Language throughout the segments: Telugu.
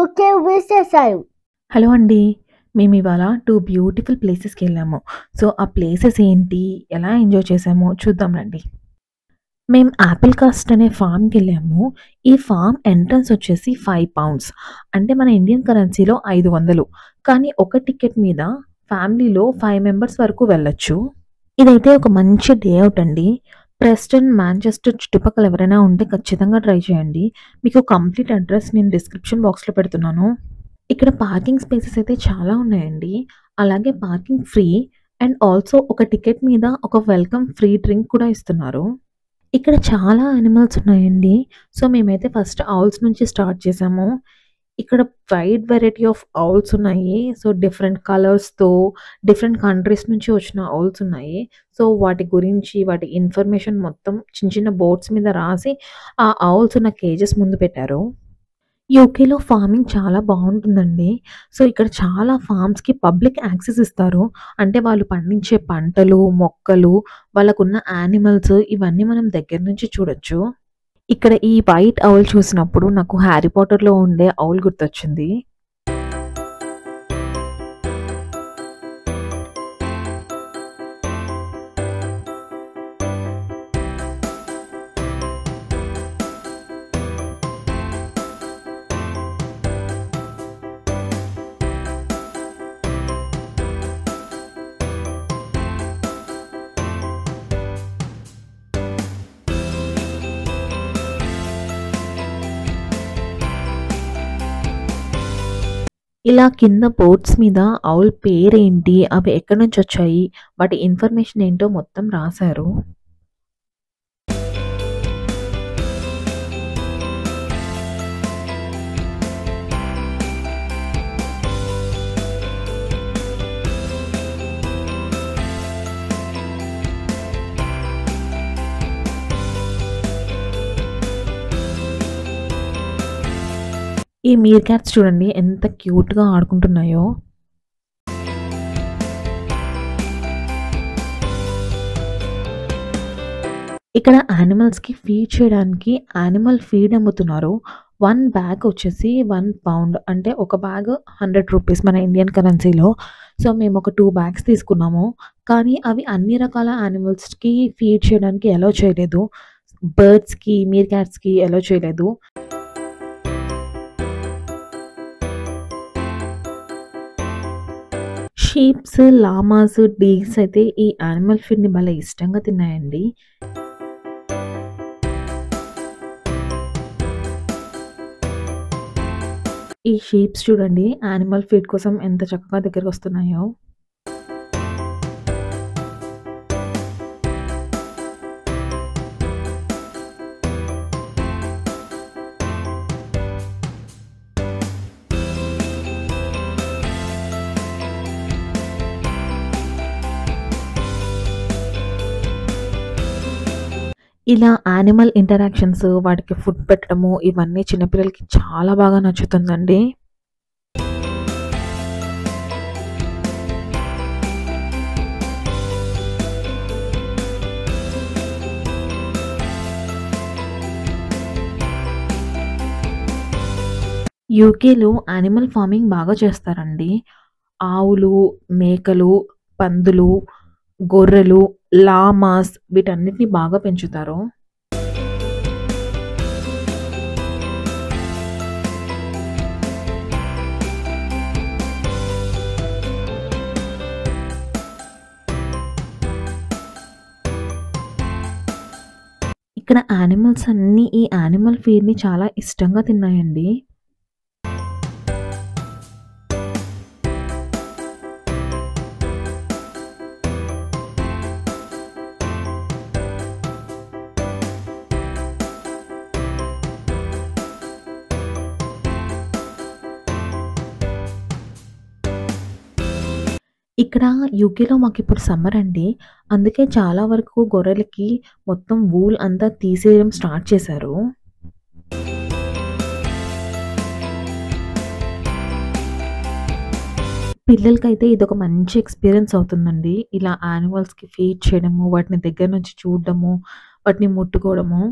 ఓకే వేసేసారు. హలో అండి. మేమివాళ 2 బ్యూటిఫుల్ ప్లేసెస్‌కెళ్ళాము. సో, ఆ ప్లేసెస్ ఏంటి? ఎలా ఎంజాయ్ చేశామో చూద్దాం రండి. మేము యాపిల్ కాస్ట్ అనే ఫార్మ్‌కెళ్ళాము. ఈ ఫార్మ్ ఎంట్రన్స్ వచ్చేసి £5 అంటే మన ఇండియన్ కరెన్సీలో 500. కానీ ఒక టికెట్ మీద ఫ్యామిలీలో 5 మెంబర్స్ వరకు వెళ్ళొచ్చు. ఇదైతే ఒక మంచి డే ఔట్ అండి. ప్రెస్టన్, మాంచెస్టర్ చుట్టుపక్కల ఎవరైనా ఉంటే ఖచ్చితంగా ట్రై చేయండి. మీకు కంప్లీట్ అడ్రెస్ నేను డిస్క్రిప్షన్ బాక్స్‌లో పెడుతున్నాను. ఇక్కడ పార్కింగ్ స్పేసెస్ అయితే చాలా ఉన్నాయండి. అలాగే పార్కింగ్ ఫ్రీ అండ్ ఆల్సో ఒక టికెట్ మీద ఒక వెల్కమ్ ఫ్రీ డ్రింక్ కూడా ఇస్తున్నారు. ఇక్కడ చాలా యానిమల్స్ ఉన్నాయండి. సో, మేమైతే ఫస్ట్ ఔల్స్ నుంచి స్టార్ట్ చేసాము. ఇక్కడ వైడ్ వెరైటీ ఆఫ్ ఔల్స్ ఉన్నాయి. సో, డిఫరెంట్ కలర్స్‌తో డిఫరెంట్ కంట్రీస్ నుంచి వచ్చిన ఔల్స్ ఉన్నాయి. సో, వాటి గురించి వాటి ఇన్ఫర్మేషన్ మొత్తం చిన్న చిన్న బోర్డ్స్ మీద రాసి ఆ ఔల్స్ ఉన్న కేజెస్ ముందు పెట్టారు. యూకేలో ఫార్మింగ్ చాలా బావుంటుందండి. సో, ఇక్కడ చాలా ఫార్మ్స్‌కి పబ్లిక్ యాక్సెస్ ఇస్తారు. అంటే వాళ్ళు పండించే పంటలు, మొక్కలు, వాళ్ళకున్న యానిమల్స్ ఇవన్నీ మనం దగ్గర నుంచి చూడొచ్చు. ఇక్కడ ఈ వైట్ ఔల్ చూసినప్పుడు నాకు 'హ్యారీ పాటర్‌లో' ఉండే ఔల్ గుర్తొచ్చింది. ఇలా కింద బోర్డ్స్ మీద ఔల్ పేరేంటి, అవి ఎక్కడి నుంచొచ్చాయి, వాటి ఇన్ఫర్మేషన్ ఏంటో మొత్తం రాశారు. ఈ మీర్ క్యాట్స్ చూడండి ఎంత క్యూట్‌గా ఆడుకుంటున్నాయో. ఇక్కడ యానిమల్స్‌కి ఫీడ్ చేయడానికి యానిమల్ ఫీడ్ అమ్ముతున్నారు. 1 బ్యాగ్ వచ్చేసి £1 అంటే ఒక బ్యాగ్ ₹100 మన ఇండియన్ కరెన్సీలో. సో, మేము ఒక 2 బ్యాగ్స్ తీసుకున్నాము. కానీ అవి అన్ని రకాల యానిమల్స్‌కి ఫీడ్ చేయడానికి అలో చేయలేదు. బర్డ్స్‌కి, మీర్ క్యాట్స్‌కి అలో చేయలేదు. షీప్స్, లామాస్, డీర్స్ అయితే ఈ యానిమల్ ఫీడ్‌ని భలే ఇష్టంగా తిన్నాయండి. ఈ షీప్స్ చూడండి యానిమల్ ఫీడ్ కోసం ఎంత చక్కగా దగ్గరకొస్తున్నాయో. ఇలా యానిమల్ ఇంటరాక్షన్స్, వాటికి ఫుడ్ పెట్టడము ఇవన్నీ చిన్నపిల్లలకి చాలా బాగా నచ్చుతుందండి. యూకేలో యానిమల్ ఫార్మింగ్ బాగా చేస్తారండి. ఆవులు, మేకలు, పందులు, గొర్రెలు, లామాస్ వీటన్నిటిని బాగా పెంచుతారు. ఇక్కడ యానిమల్స్ అన్నీ ఈ యానిమల్ ఫీడ్‌ని చాలా ఇష్టంగా తిన్నాయండి. ఇక్కడ యూకేలో మాకిప్పుడు సమ్మర్ అండి. అందుకే చాలా వరకు గొర్రెలకి మొత్తం వూల్ అంతా తీసేయడం స్టార్ట్ చేశారు. పిల్లలకైతే ఇదొక మంచి ఎక్స్‌పీరియన్స్ అవుతుందండి. ఇలా యానిమల్స్‌కి ఫీడ్ చేయడము, వాటిని దగ్గర నుంచి చూడడము, వాటిని ముట్టుకోవడము.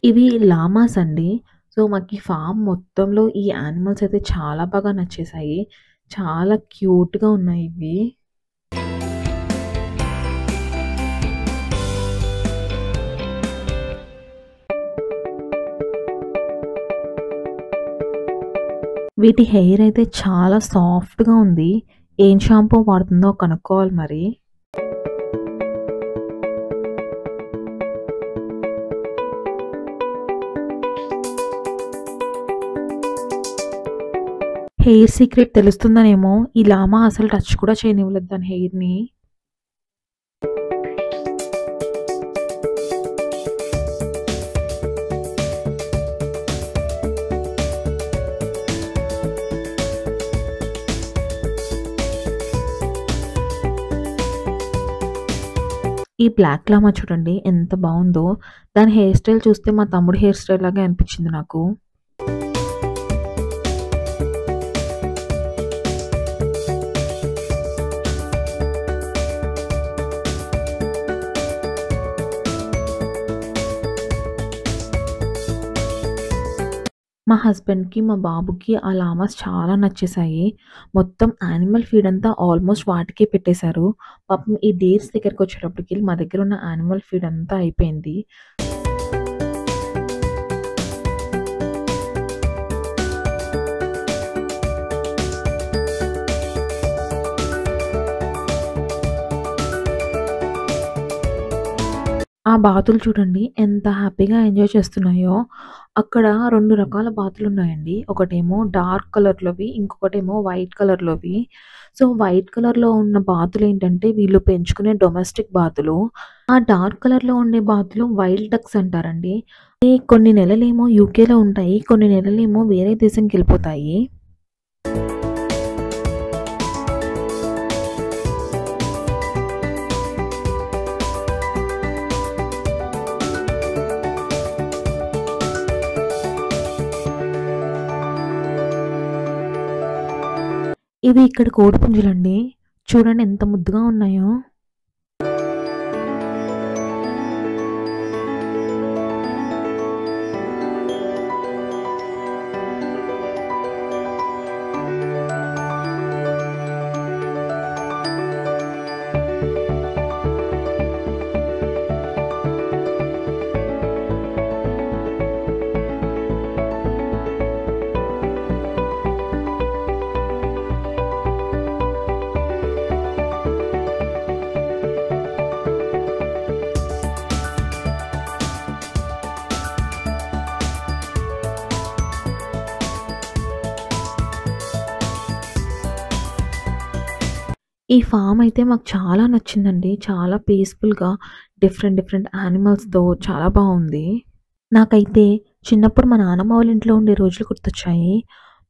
ఇవి లామాస్ అండి. సో, మాకీ ఫార్మ్ మొత్తంలో ఈ యానిమల్స్ అయితే చాలా బాగా నచ్చేసాయి. చాలా క్యూట్‌గా ఉన్నాయివి. వీటి హెయిర్ అయితే చాలా సాఫ్ట్‌గా ఉంది. ఏం షాంపూ వాడుతుందో కనుక్కోవాలి మరి. హెయిర్ సీక్రెట్ తెలుస్తుందనేమో ఈ లామా అసలు టచ్ కూడా చేయనివ్వలేదు దాని హెయిర్‌ని. ఈ బ్లాక్ లామా చూడండి ఎంత బావుందో. దాని హెయిర్ స్టైల్ చూస్తే మా తమ్ముడి హెయిర్ స్టైల్ లాగే అనిపించింది నాకు. మా హస్బెండ్‌కి, మా బాబుకి ఆ లామాస్ చాలా నచ్చేసాయి. మొత్తం యానిమల్ ఫీడ్ అంతా ఆల్మోస్ట్ వాటికే పెట్టేశారు. పాపం ఈ డేట్స్ దగ్గరకొచ్చేటప్పటికి మా దగ్గరున్న యానిమల్ ఫీడ్ అంతా అయిపోయింది. ఆ బాతులు చూడండి ఎంత హ్యాపీగా ఎంజాయ్ చేస్తున్నాయో. అక్కడ 2 రకాల బాతులున్నాయండి. ఒకటేమో డార్క్ కలర్‌లోవి, ఇంకొకటేమో వైట్ కలర్‌లోవి. సో, వైట్ కలర్‌లో ఉన్న బాతులేంటంటే వీళ్ళు పెంచుకునే డొమెస్టిక్ బాతులు. ఆ డార్క్ కలర్‌లో ఉండే బాతులు వైల్డ్ డక్స్ అంటారండి. కొన్ని నెలలేమో యూకేలో ఉంటాయి. కొన్ని నెలలేమో వేరే దేశంకెళ్ళిపోతాయి. ఇవి ఇక్కడ కోడిపుంజులండి. చూడండి ఎంత ముద్దుగా ఉన్నాయో. ఈ ఫార్మ్ అయితే మాకు చాలా నచ్చిందండి. చాలా పీస్‌ఫుల్‌గా డిఫరెంట్ యానిమల్స్‌తో చాలా బావుంది. నాకైతే చిన్నప్పుడు మా నానమ్మ వాళ్ళ ఇంట్లో ఉండే రోజులు గుర్తొచ్చాయి.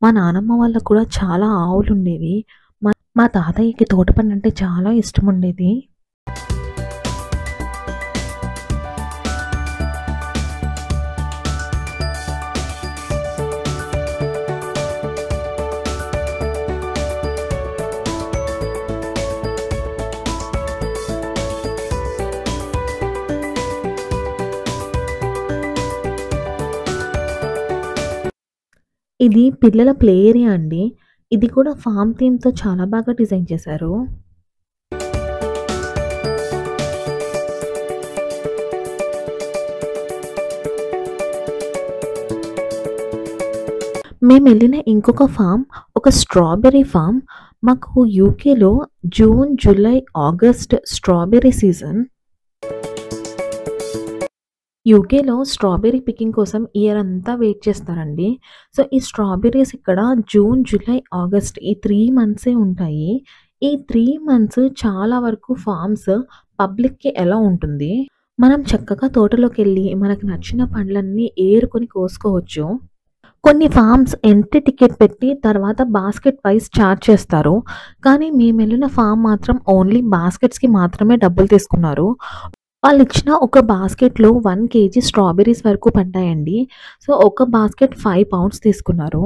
మా నానమ్మ వాళ్ళకి కూడా చాలా ఆవులుండేవి. మా మా తాతయ్యకి తోట పనంటే చాలా ఇష్టముండేది. ఇది పిల్లల ప్లే ఏరియా అండి. ఇది కూడా ఫార్మ్ థీమ్‌తో చాలా బాగా డిజైన్ చేశారు. మేమెళ్ళిన ఇంకొక ఫార్మ్ ఒక స్ట్రాబెర్రీ ఫార్మ్. మాకు యూకేలో June, July, August strawberry season. యూకేలో స్ట్రాబెర్రీ పికింగ్ కోసం ఇయర్ అంతా వెయిట్ చేస్తారండి. సో, ఈ స్ట్రాబెర్రీస్ ఇక్కడ జూన్, జూలై, ఆగస్ట్ ఈ 3 మంత్సే ఉంటాయి. ఈ 3 మంత్స్ చాలా వరకు ఫార్మ్స్ పబ్లిక్‌కి అలౌ ఉంటుంది. మనం చక్కగా తోటలోకెళ్ళి మనకు నచ్చిన పండ్లన్నీ ఏరుకొని కోసుకోవచ్చు. కొన్ని ఫార్మ్స్ ఎంట్రీ టికెట్ పెట్టి తర్వాత బాస్కెట్ వైస్ చార్జ్ చేస్తారు. కానీ మేమెళ్ళిన ఫార్మ్ మాత్రం ఓన్లీ బాస్కెట్స్‌కి మాత్రమే డబ్బులు తీసుకున్నారు. వాళ్ళిచ్చిన ఒక బాస్కెట్‌లో 1 కేజీ స్ట్రాబెర్రీస్ వరకు పడ్డాయండి. సో, ఒక బాస్కెట్ 5 పౌండ్స్ తీసుకున్నారు.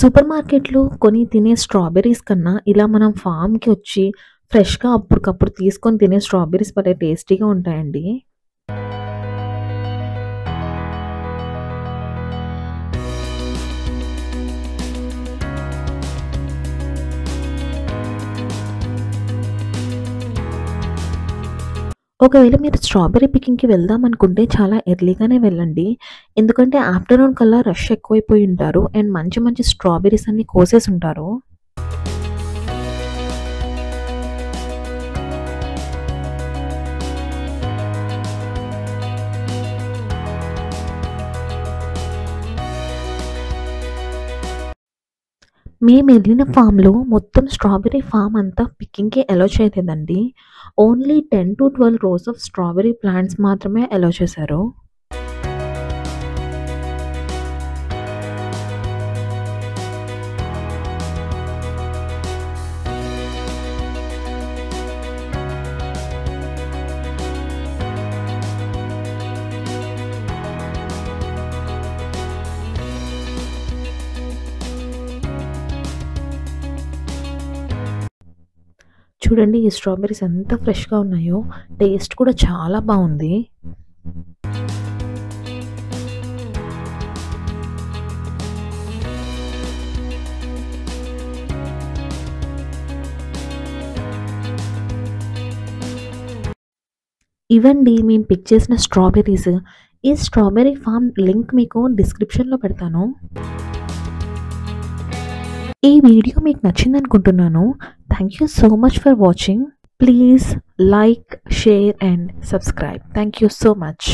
సూపర్ మార్కెట్‌లో కొని తినే స్ట్రాబెర్రీస్ కన్నా ఇలా మనం ఫార్మ్‌కి వచ్చి ఫ్రెష్‌గా అప్పటికప్పుడు తీసుకొని తినే స్ట్రాబెర్రీస్ భలే టేస్టీగా ఉంటాయండి. ఒకవేళ మీరు స్ట్రాబెర్రీ పికింగ్‌కి వెళ్దామనుకుంటే చాలా ఎర్లీగానే వెళ్ళండి. ఎందుకంటే ఆఫ్టర్‌నూన్ కల్లా రష్ ఎక్కువైపోయి ఉంటారు. అండ్ మంచి మంచి స్ట్రాబెర్రీస్ అన్నీ కోసేసుంటారు. మేమెళ్ళిన ఫామ్‌లో మొత్తం స్ట్రాబెర్రీ ఫార్మ్ అంతా పికింగ్‌కి అలో చేయలేదండి. Only 10-12 rows of strawberry plants మాత్రమే అలో చేశారు. చూడండి ఈ స్ట్రాబెర్రీస్ ఎంత ఫ్రెష్‌గా ఉన్నాయో. టేస్ట్ కూడా చాలా బావుంది. ఇవండి మేము పిక్ చేసిన స్ట్రాబెర్రీస్. ఈ స్ట్రాబెర్రీ ఫార్మ్ లింక్ మీకు డిస్క్రిప్షన్‌లో పెడతాను. ఈ వీడియో మీకు నచ్చిందనుకుంటున్నాను. Thank you so much for watching. Please like, share and subscribe. Thank you so much.